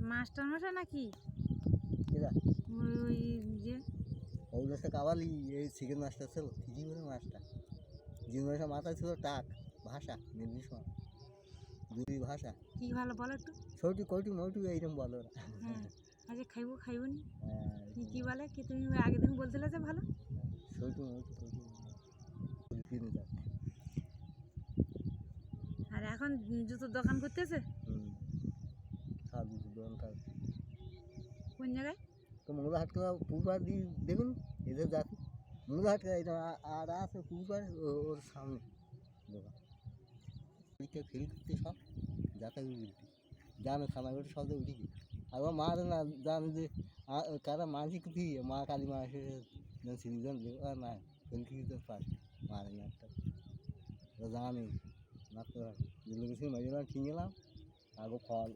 Master মশাই নাকি এরা ওই যে ওগুলো সে কাবালি এই চিকেন মাছটা ছিল ঠিকই করে মাছটা জিন মাছটা মাথায় ছিল টাক ভাষা নির্দিষ্ট দুই ভাষা কি ভালো বলো একটু। ছোটি কটি মটি এইরকম বলো ওরা। হ্যাঁ আচ্ছা খাইবো খাইবো নি হ্যাঁ, কি বলে কি তুমি আগের দিন বলছিলে যে ভালো। ছোটি মটি কটি কিনে যাক। আর এখন জুতোর দোকান করতেছে সব কিছু দোকানটা কোন জায়গায়? তো মূল হাটকা পুকুর দিয়ে দেখুন এদের জাতি মূল হাটকা এটা আর আছে পুকুর ওর সামনে দোকান পরীক্ষা ফেল করতে সব যাতায়াত উঠি জানে থানা করে সব উঠি আর ও মারে না জানে যে কারা মানসিক দিয়ে মা কালী মা এসে সিরিজন আর না ফেল খেতে পারে মারে না একটা জানে না তো যেগুলো কিছু মাঝে ঠিক গেলাম আগে ফল